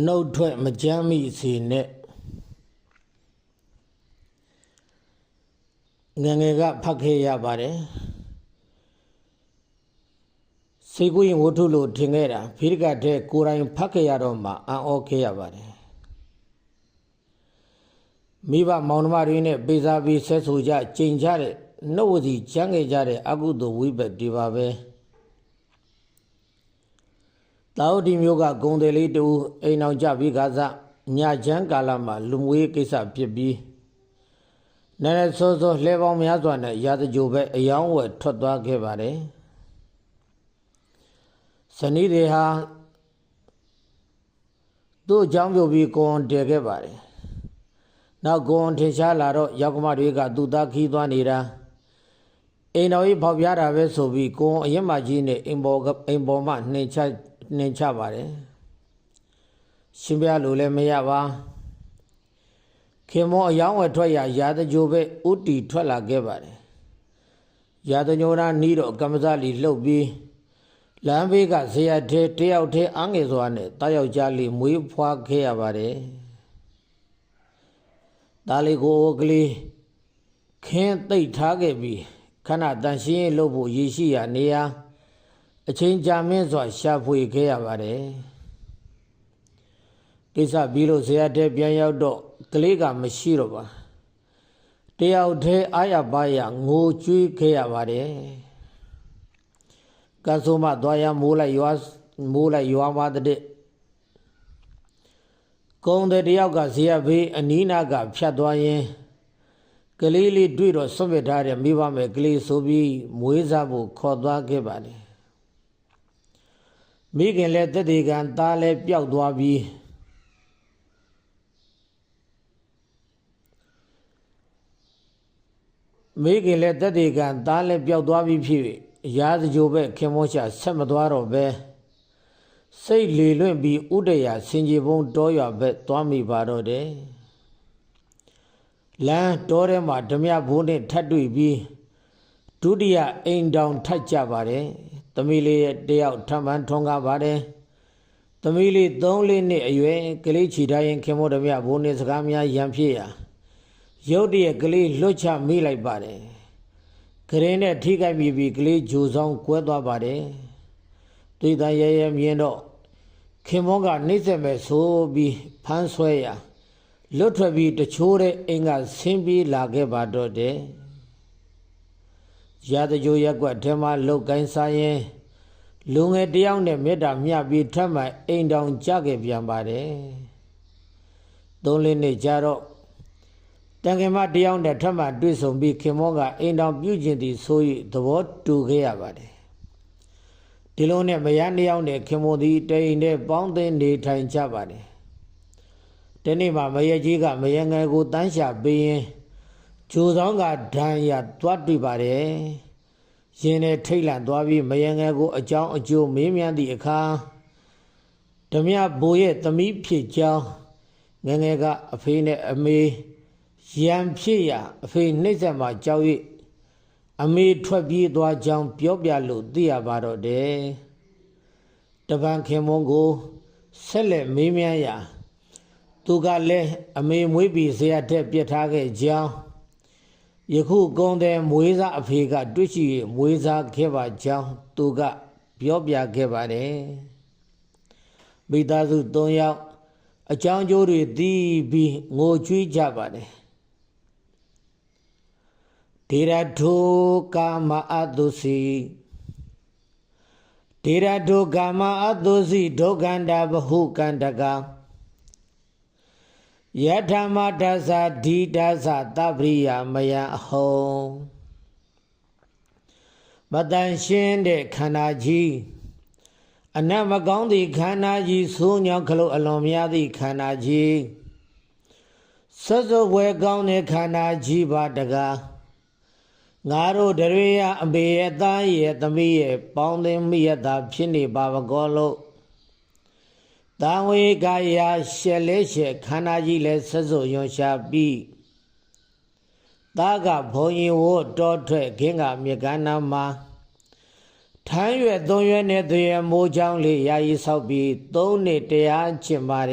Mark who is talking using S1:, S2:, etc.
S1: နှုတ်ထွက်မကြမ်းမိစေနဲ့ငငယ်ကဖတ်ခဲ့ရပါတယ်စိတ်ကူးရင်ဝတ္ထုလို့ထင်ခဲ့တာဖိရိကတဲ့ကိုယ်တိုင်ဖတ်ခဲ့ရတော့မှအံ့ဩခဲ့ရပါတယ်မိဘမောင်နှမတွေနဲ့ပေစားပြီးဆက်ဆူကြကြင်ကြတဲ့နှုတ်ဝစီကြမ်းခဲ့ကြတဲ့အကုသိုလ်ဝိဘက်ဒီပါပဲတာဝတိမျိုးကဂုံတယ်လေးတူအိမ်အောင်ကြပြီးကစားညချမ်းကာလမှာလူမွေးကိစ္စဖြစ်ပြီးနည်းနည်းစောစောလှဲပေါင်းများစွာနဲ့ရာဇကြိုပဲအယောင်းဝယ်ထွက်သွားခဲ့ပါတယ်ဇနီးတွေဟာသူ့အကြောင်းပြုပြီးကိုယ်တည်ခဲ့ပါတယ်နောက်ကိုယ်ထင်ရှားလာတော့ယောက်ကမတွေကသူ့သားခီးသွားနေတာအိမ်တော်ကြီးဖောက်ပြားတာပဲဆိုပြီးကိုယ်အရင်မှကြီးနဲ့အိမ်ပေါ်မှနှင်ချပါတယ်ရှင်ပြလို့လည်းမရပါခင်မောအယောင်းဝယ်ထွက်ရာသကြိုပဲဥတီထွက်လာခဲ့ပါတယ်ရာသညိုနာနီးတော့ကမ္မဇလီလှုပ်ပြီးလမ်းဘေးကဇေယျထဲတယောက်ထဲအငယ်စွာနဲ့တာယောက်ျားလေးမွေးဖွားခဲ့ရပါတယ်ဒါလေးကိုကလေးခင်းသိပ်ထားခဲ့ပြီးခဏတန်ရှင်းလုပ်ဖို့ရည်ရှိရာနေရာအချိန်ကြာမင်းစွာရှာဖွေခဲ့ရပါတယ်ကိစ္စပြီးလို့ဇေယျထဲပြန်ရောက်တော့ကလေးကမရှိတော့ပါတယောက်ထဲအာရပါရငိုကြွေးခဲ့ရပါတယ်ကဆိုမသွားရမိုးလိုက်ရွာပါတဲ့ကုံတဲ့တယောက်ကဇေယျဘေးအနီးနားကဖြတ်သွားရင်ကလေးလေးတွေ့တော့ဆွတ်ပစ်ထားတဲ့မိဘမဲ့ကလေးဆိုပြီးမွေးစားဖို့ခေါ်သွားခဲ့ပါတယ်မိခင်လည်းတက်တေကံသားလည်းပျောက်သွားပြီးဖြစ်ရာဇကြိုပဲခင်မောချဆက်မသွားတော့ပဲစိတ်လေလွင့်ပြီးဥဒရာစင်ကြီးဘုံတောရွာဘက်သွားမိပါတော့တယ်လမ်းတောထဲမှာဓမြဘိုးနဲ့ထပ်တွေ့ပြီးဒုတိယအိမ်တောင်ထပ်ကြပါတယ်သမီးလေးရဲ့တယောက်ထပ်မှန်ထွန်းကားပါတယ်သမီးလေး3-4နှစ်အရွယ်ကလေးချီထားရင်ခင်မောဓမြဘိုးနဲ့စကားများရံဖြစ်ရာရုတ်တရက်ကလေးလွတ်ချမိလိုက်ပါတယ်ကရင်နဲ့ထိခိုက်ပြီးကလေးဂျိုဆောင်ကွဲသွားပါတယ်တွေ့တဲ့ရဲမြင်တော့ခင်မောကနှိမ့်ဆက်မဲ့ဆိုပြီးဖမ်းဆွဲရာလွတ်ထွက်ပြီးတချိုးတဲ့အိမ်ကဆင်းပြေးလာခဲ့ပါတော့တယ်ရာဇကြိုရက်ကွက်ထဲမှာလုတ်ကိုင်းစားရင်လူငယ်တယောက်နဲ့မေတ္တာမျှပြီးထပ်မှအိမ်တောင်ကြခဲ့ပြန်ပါတယ်3-4နှစ်ကြာတော့တန်ခင်မတယောက်နဲ့ထပ်မှတွေ့ဆုံပြီးခင်မောကအိမ်တောင်ပြုကျင်သည်ဆို၍သဘောတူခဲ့ရပါတယ်ဒီလိုနဲ့မယားနှစ်ယောက်နဲ့ခင်မောသည်တိမ်နဲ့ပေါင်းသင်းနေထိုင်ကြပါတယ်ဒီနေ့မှာမယားကြီးကမယားငယ်ကိုတန်းရှာပေးရင်ဂျိုဆောင်ကဒဏ်ရာသွားတွေ့ပါတယ်ရင်နဲ့ထိတ်လန့်သွားပြီးမယားငယ်ကိုအကြောင်းအကျိုးမေးမြန်းသည့်အခါဓမြဘိုးရဲ့သမီးဖြစ်ကြောင်းငယ်ငယ်ကအဖေနဲ့အမေရံဖြစ်ရာအဖေနှိမ့်ဆက်မှာကြောက်၍အမေထွက်ပြေးသွားကြောင်းပြောပြလို့သိရပါတော့တယ်တပန်ခင်မုန်းကိုဆက်လက်မေးမြန်းရာသူကလည်းအမေမွေးပြီးဇေယျတက်ပြစ်ထားခဲ့ကြောင်းယခုကုန်းတဲ့မွေးစားအဖေကတွေ့ရှိမွေးစားခဲ့ပါကြောင်းသူကပြောပြခဲ့ပါတယ်မိသားစု3ယောက်အကြောင်းကျိုးတွေသိပြီးငိုကြွေးကြပါတယ်ဒေရထုကာမအတုစီဒေရထုကာမအတုစီဒုက္ခန္တာဘဟုကန္တကယထမတ္တသဒိဋ္ဌသသဗ္ဗရိယမယအဟုံမတန်ရှင်းတဲ့ခန္ဓာကြီးအနတ်မကောင်းသည့်ခန္ဓာကြီးဆိုးညောင်းခလုတ်အလွန်များသည့်ခန္ဓာကြီးစွတ်စွတ်ဝဲကောင်းတဲ့ခန္ဓာကြီးပါတကားငါတို့တရေယအမေရဲ့သားရဲ့သမီးရဲ့ပေါင်းသင်းမိရတာဖြစ်နေပါဘကောလို့တာဝေကာယရှက်လဲရှက်ခန္ဓာကြီးလဲဆက်စုံရွံရှာပြီးသားကဘုံရင်ဝတ်တော်ထွက်ခင်းကမြေကမ်းနာမှာထမ်းရွယ်3ရွယ်နဲ့3ရွယ်မိုးချောင်းလေးယာယီဆောက်ပြီး3နှစ်တရားကျင့်ပါ